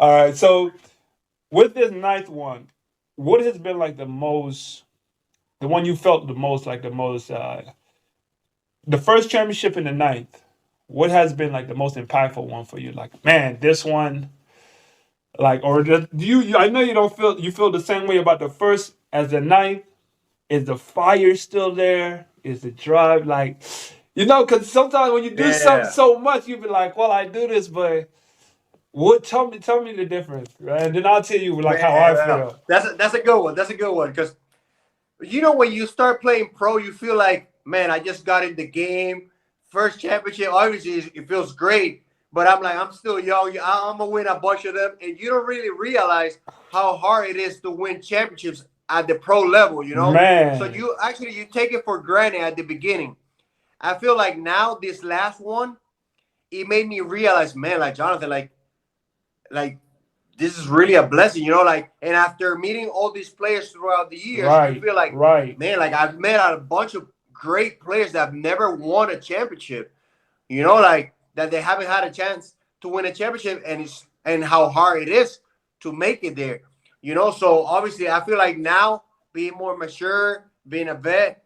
All right. So with this ninth one, what has been like the one you felt the most, like the most, the first championship in the ninth? What has been like the most impactful one for you? Like, man, this one, like, or do you? I know you don't feel you feel the same way about the first as the ninth. Is the fire still there? Is the drive like, because sometimes when you do something Yeah, so much, you be like, well, I do this, but what? Tell me the difference, right? And then I'll tell you like how I man, feel. that's a good one. That's a good one because when you start playing pro, you feel like, man, I just got in the game, first championship. Obviously, it feels great, but I'm like, I'm still young. I'm gonna win a bunch of them, and you don't really realize how hard it is to win championships at the pro level. So Man, you take it for granted at the beginning. I feel like now this last one, it made me realize, man, like Jonathan, like this is really a blessing, like, and after meeting all these players throughout the years, you right, feel like, right. man, like I've met a bunch of great players that have never won a championship, like that they haven't had a chance to win a championship, and how hard it is to make it there. So obviously I feel like now, being more mature, being a vet,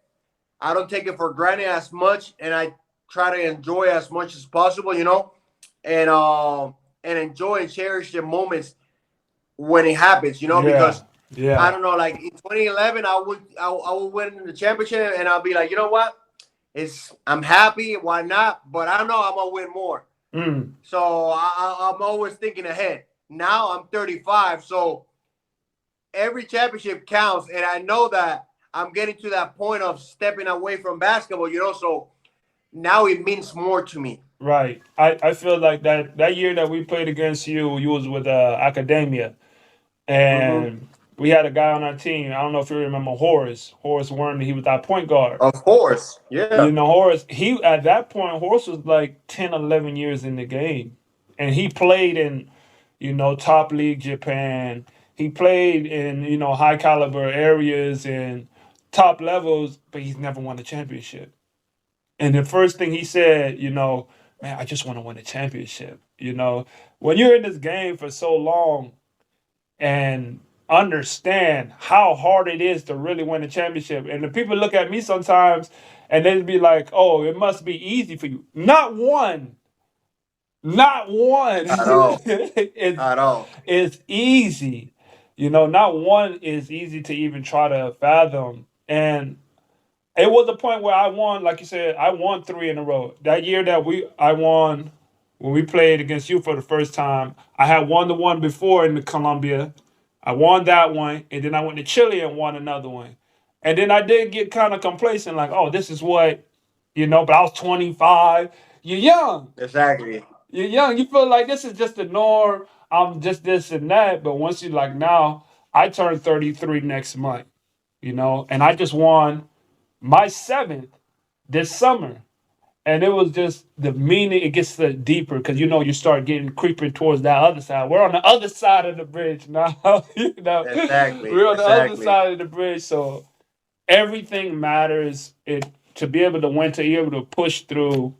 I don't take it for granted as much, and I try to enjoy as much as possible, and enjoy and cherish the moments when it happens, Yeah, because I yeah. don't know, like in 2011, I would win the championship, and I'll be like, you know what? I'm happy. Why not? But I know I'm gonna win more. Mm, So I'm always thinking ahead. Now I'm 35, so every championship counts, and I know that I'm getting to that point of stepping away from basketball. So now it means more to me. right. I feel like that year that we played against you, you was with Academia, Hmm. and we had a guy on our team. I don't know if you remember Horace. Horace Warren. He was our point guard. Of course, yeah. Horace, he at that point, Horace was like 10, 11 years in the game. And he played in, top league Japan. He played in, high caliber areas and top levels, but he's never won a championship. And the first thing he said, man, I just want to win a championship. When you're in this game for so long, and understand how hard it is to really win a championship. And the people look at me sometimes and they be like, "Oh, it must be easy for you." Not one At all, is at all. is easy. Not one is easy to even try to fathom. And it was a point where I won, like you said, I won three in a row. That year that I won when we played against you for the first time. I had won the one before in the Columbia. I won that one, and then I went to Chile and won another one. And then I did get kind of complacent, like, oh, this is what, but I was 25. You're young. Exactly. You're young. You feel like this is just the norm. I'm just this and that. But once you like now, I turn 33 next month, and I just won my seventh this summer. And it was just the meaning, it gets deeper because you start getting creeping towards that other side. We're on the other side of the bridge now. Exactly. We're on the other Exactly. side of the bridge. So everything matters. It to be able to win, to be able to push through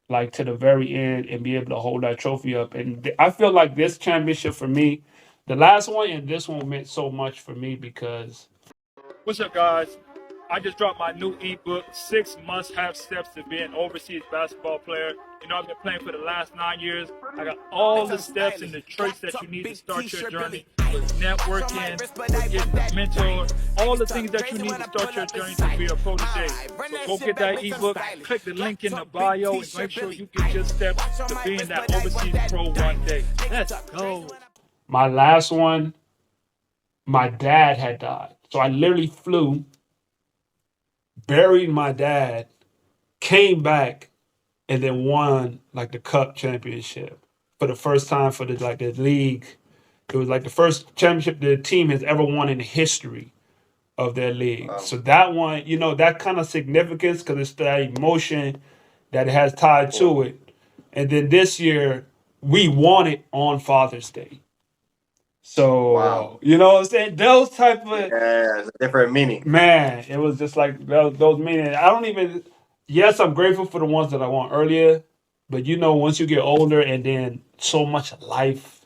like to the very end and be able to hold that trophy up. And I feel like this championship for me, the last one and this one meant so much for me because what's up, guys? I just dropped my new ebook, 6 Must-Have Steps to Be an Overseas Basketball Player. I've been playing for the last 9 years. I got all the steps and the traits that you need to start your journey with networking, with getting a mentor, all the things that you need to start your journey to be a protege. So go get that ebook, click the link in the bio, and make sure you get your steps to being that overseas pro one day. Let's go. My last one, my dad had died. So I literally flew, buried my dad, came back, and then won like the cup championship for the first time for the league. It was like the first championship the team has ever won in the history of their league. Wow. So that one, that kind of significance because it's that emotion that it has tied to it. And then this year we won it on Father's Day. Wow. So you know what I'm saying? Those type of Yeah, it's a different meaning. man, it was just like those meaning. I don't even. Yes, I'm grateful for the ones that I won earlier, but once you get older and then so much life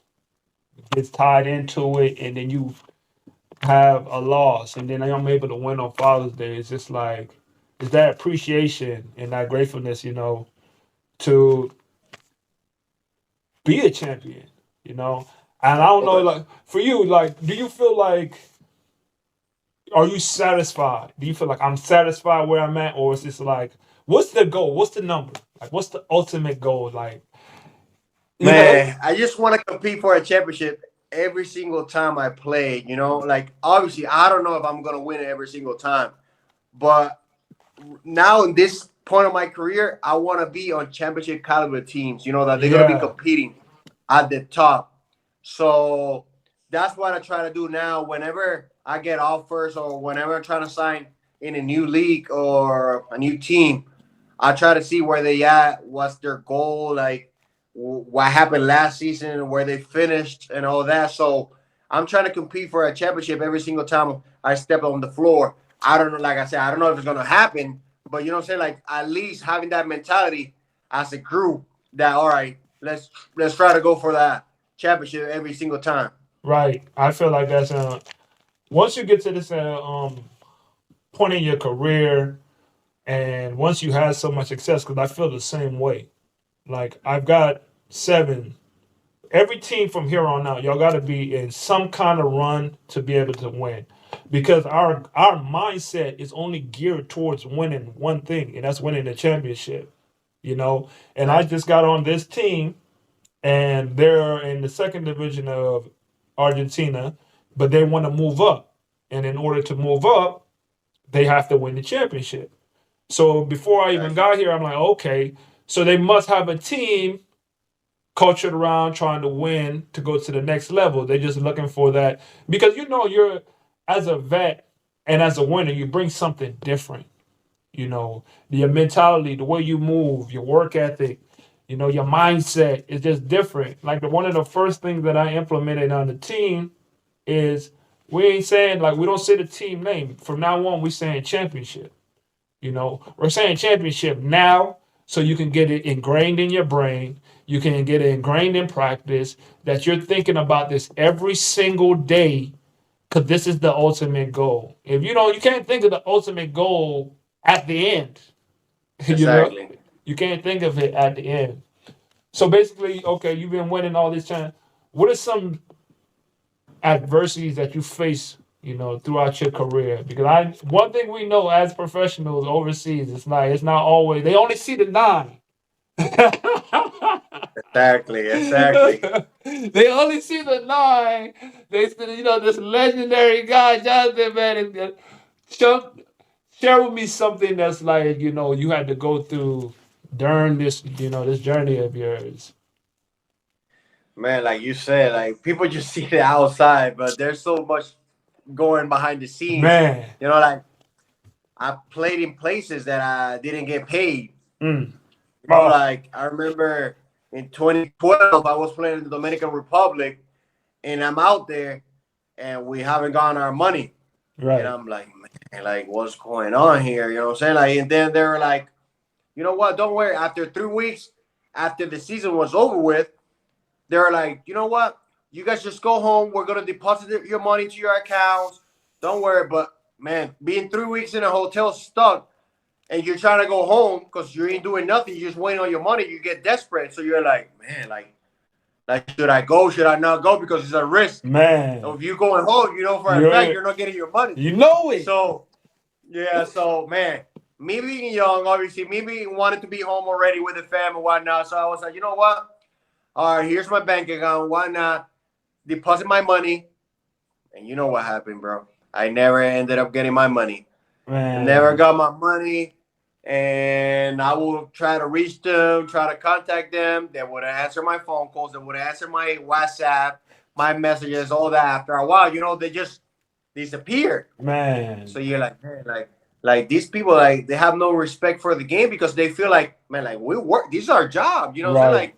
gets tied into it, and then you have a loss, and then I'm able to win on Father's Day. It's just like it's that appreciation and that gratefulness, to be a champion. And I don't know, Okay. like for you, like, do you feel like are you satisfied? Do you feel like I'm satisfied where I'm at, or is this like what's the goal? What's the number? Like, what's the ultimate goal? Like, you know, Man, I just want to compete for a championship every single time I play. You know, like obviously, I don't know if I'm gonna win it every single time, but now in this point of my career, I want to be on championship caliber teams. You know that they're gonna be yeah, competing at the top. So that's what I try to do now. Whenever I get offers or whenever I'm trying to sign in a new league or a new team, I try to see where they at, what's their goal, like what happened last season, where they finished, and all that. So I'm trying to compete for a championship every single time I step on the floor. I don't know, like I said, I don't know if it's gonna happen, but you know what I'm saying? Like at least having that mentality as a group that all right, let's try to go for that championship every single time. right. I feel like that's once you get to this point in your career, and once you have so much success, because I feel the same way. Like I've got seven. Every team from here on out, y'all got to be in some kind of run to be able to win, because our mindset is only geared towards winning one thing, and that's winning the championship. And I Exactly. just got on this team, and they're in the second division of Argentina, but they want to move up, and in order to move up, they have to win the championship. So before I even Exactly. got here, I'm like, okay, so they must have a team cultured around trying to win to go to the next level. They're just looking for that because you're as a vet and as a winner, you bring something different. Your mentality, the way you move, your work ethic, your mindset is just different. Like one of the first things that I implemented on the team is we ain't saying like we don't say the team name. From now on, we saying championship. We're saying championship now so you can get it ingrained in your brain. You can get it ingrained in practice that you're thinking about this every single day because this is the ultimate goal. If you don't, you can't think of the ultimate goal at the end. you know, Exactly. you can't think of it at the end. So basically, okay, you've been winning all this time. What are some adversities that you face, throughout your career? Because one thing we know as professionals overseas, it's not always they only see the nine. Exactly. Exactly. They only see the nine. They see, this legendary guy, Jonathan, man. Share, share with me something that's like, you had to go through during this journey of yours. Man, like you said, like people just see the outside, but there's so much going behind the scenes. Man. You know, like I played in places that I didn't get paid. Mm. You know, Oh, like I remember in 2012, I was playing in the Dominican Republic, and I'm out there, and we haven't gotten our money, and right. I'm like, man, like what's going on here? You know what I'm saying? Like, and then they're like, you know what? Don't worry. After 3 weeks, after the season was over with, they're like, you know what? You guys just go home. We're gonna deposit your money to your accounts. Don't worry. But man, being 3 weeks in a hotel stuck, and you're trying to go home because you ain't doing nothing. You're just waiting on your money. You get desperate. So you're like, man, like should I go? Should I not go? Because it's a risk. So Man. if you going home, you know for a fact You're you're not getting your money. you know it. So yeah, so man, me being young, obviously, me being wanted to be home already with the fam and whatnot. So I was like, you know what? All right, here's my bank account. Why not deposit my money? And you know what happened, bro? I never ended up getting my money. Never Man. got my money. And I will try to reach them, try to contact them. They wouldn't answer my phone calls. They wouldn't answer my WhatsApp, my messages, all that. After a while, they just disappeared. Man. So you're like, man, like these people, like they have no respect for the game because they feel like, man, like we work. This is our job. You know what I'm saying? Right. Like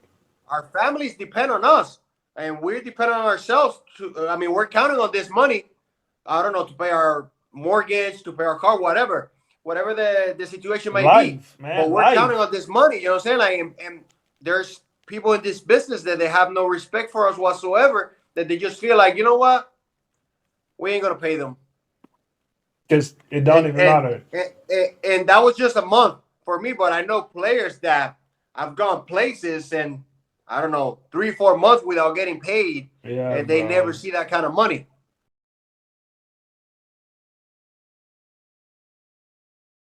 our families depend on us, and we're dependent on ourselves. I mean, we're counting on this money. I don't know, to pay our mortgage, to pay our car, whatever the situation might be. Life, But man. we're counting Life. on this money. You know what I'm saying? Like, and there's people in this business that they have no respect for us whatsoever. that they just feel like, you know what, we ain't gonna pay them. Because it don't even matter. And that was just a month for me. But I know players that I've gone places and I don't know 3-4 months without getting paid, Yeah, and they bro. never see that kind of money.